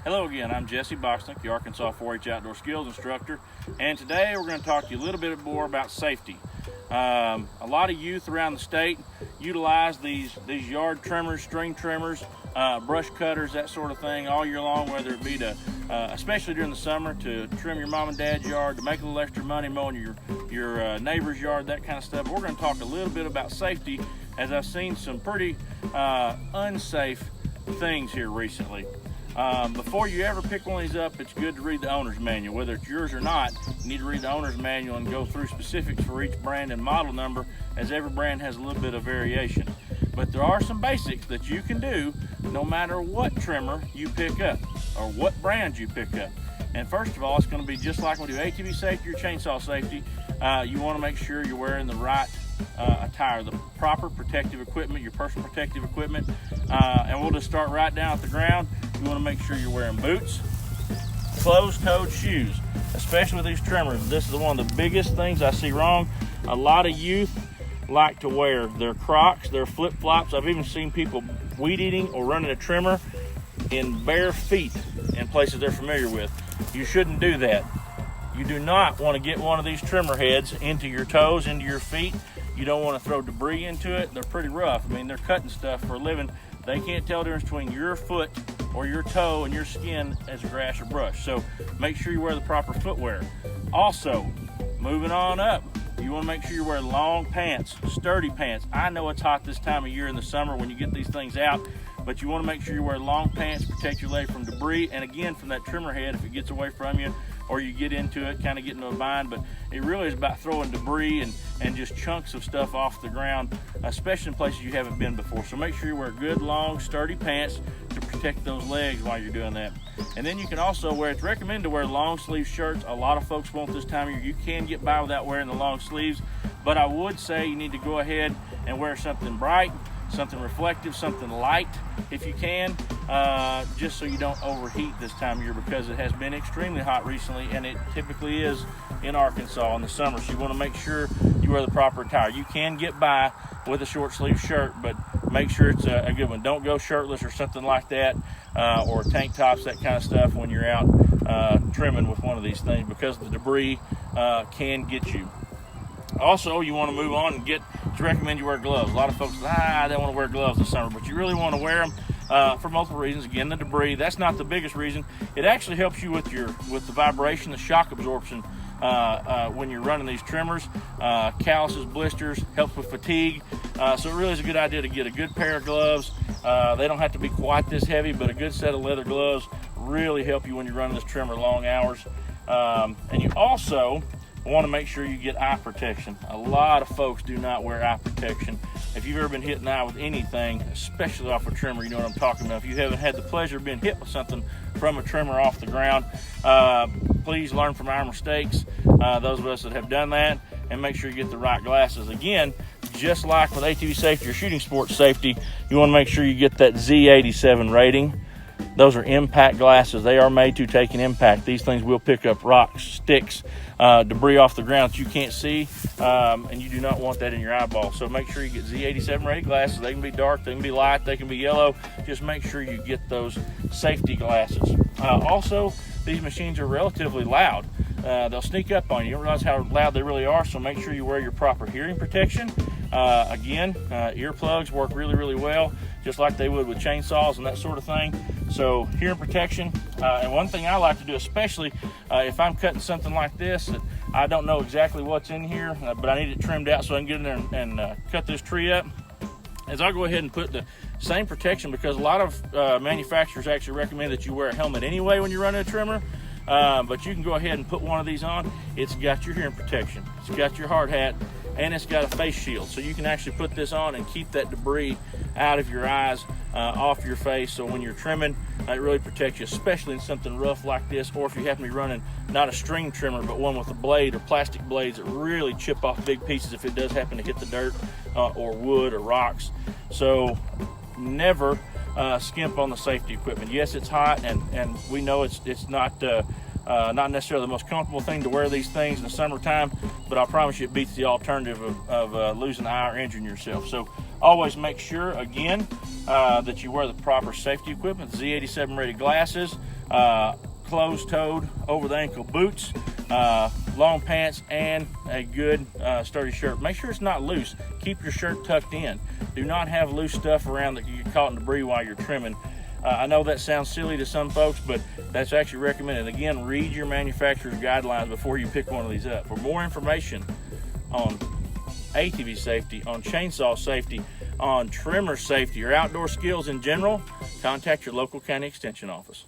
Hello again, I'm Jesse Bocksnick, the Arkansas 4-H Outdoor Skills Instructor, and today we're going to talk to you a little bit more about safety. A lot of youth around the state utilize these yard trimmers, string trimmers, brush cutters, that sort of thing all year long, whether it be to, especially during the summer, to trim your mom and dad's yard, to make a little extra money mowing your neighbor's yard, that kind of stuff. But we're going to talk a little bit about safety, as I've seen some pretty unsafe things here recently. Before you ever pick one of these up, it's good to read the owner's manual. Whether it's yours or not, you need to read the owner's manual and go through specifics for each brand and model number, as every brand has a little bit of variation. But there are some basics that you can do no matter what trimmer you pick up or what brand you pick up. And first of all, it's going to be just like we do ATV safety or chainsaw safety. You want to make sure you're wearing the right attire, the proper protective equipment, your personal protective equipment. And we'll just start right down at the ground. You want to make sure you're wearing boots, closed-toed shoes, especially with these trimmers. This is one of the biggest things I see wrong. A lot of youth like to wear their Crocs, their flip-flops. I've even seen people weed eating or running a trimmer in bare feet in places they're familiar with. You shouldn't do that. You do not want to get one of these trimmer heads into your toes, into your feet. You don't want to throw debris into it. They're pretty rough. I mean, they're cutting stuff for a living. They can't tell the difference between your foot or your toe and your skin as a grass or brush. So make sure you wear the proper footwear. Also, moving on up, you want to make sure you wear long pants, sturdy pants. I know it's hot this time of year in the summer when you get these things out, but you want to make sure you wear long pants, protect your leg from debris, and again, from that trimmer head if it gets away from you or you get into it, kind of get into a bind. But it really is about throwing debris and just chunks of stuff off the ground, especially in places you haven't been before. So make sure you wear good, long, sturdy pants to protect those legs while you're doing that. And then you can also wear, it's recommended to wear long sleeve shirts. A lot of folks won't this time of year. You can get by without wearing the long sleeves, but I would say you need to go ahead and wear something bright, something reflective, something light if you can, just so you don't overheat this time of year, because it has been extremely hot recently, and it typically is in Arkansas in the summer. So you want to make sure you wear the proper attire. You can get by with a short sleeve shirt, but make sure it's a good one. Don't go shirtless or something like that, or tank tops, that kind of stuff, when you're out trimming with one of these things, because the debris can get you. Also, you want to move on and it's recommend you wear gloves. A lot of folks say, I don't want to wear gloves this summer, but you really want to wear them for multiple reasons. Again, the debris, that's not the biggest reason. It actually helps you with the vibration, the shock absorption when you're running these trimmers. Calluses, blisters, helps with fatigue. So it really is a good idea to get a good pair of gloves. They don't have to be quite this heavy, but a good set of leather gloves really help you when you're running this trimmer long hours. And you also want to make sure you get eye protection. A lot of folks do not wear eye protection. If you've ever been hit in the eye with anything, especially off a trimmer, you know what I'm talking about. If you haven't had the pleasure of being hit with something from a trimmer off the ground, please learn from our mistakes, those of us that have done that, and make sure you get the right glasses. Again, just like with ATV safety or shooting sports safety, you want to make sure you get that Z87 rating. Those are impact glasses. They are made to take an impact. These things will pick up rocks, sticks, debris off the ground that you can't see, and you do not want that in your eyeball. So make sure you get Z87 rated glasses. They can be dark, they can be light, they can be yellow. Just make sure you get those safety glasses. Also, these machines are relatively loud. They'll sneak up on you. You don't realize how loud they really are, so make sure you wear your proper hearing protection. Again, earplugs work really, really well, just like they would with chainsaws and that sort of thing. So hearing protection. And one thing I like to do, especially if I'm cutting something like this, that I don't know exactly what's in here, but I need it trimmed out so I can get in there and cut this tree up, is I'll go ahead and put the same protection, because a lot of manufacturers actually recommend that you wear a helmet anyway when you're running a trimmer. But you can go ahead and put one of these on. It's got your hearing protection, it's got your hard hat, and it's got a face shield. So you can actually put this on and keep that debris out of your eyes, off your face. So when you're trimming, it really protects you, especially in something rough like this, or if you happen to be running not a string trimmer, but one with a blade or plastic blades that really chip off big pieces if it does happen to hit the dirt or wood or rocks. So never skimp on the safety equipment. Yes, it's hot, and we know it's not necessarily the most comfortable thing to wear these things in the summertime, but I promise you it beats the alternative of losing an eye or injuring yourself. So always make sure, again, that you wear the proper safety equipment, Z87 rated glasses, closed-toed, over-the-ankle boots, long pants, and a good sturdy shirt. Make sure it's not loose. Keep your shirt tucked in. Do not have loose stuff around that you get caught in debris while you're trimming. I know that sounds silly to some folks, but that's actually recommended. Again, read your manufacturer's guidelines before you pick one of these up. For more information on ATV safety, on chainsaw safety, on trimmer safety, or outdoor skills in general, contact your local county extension office.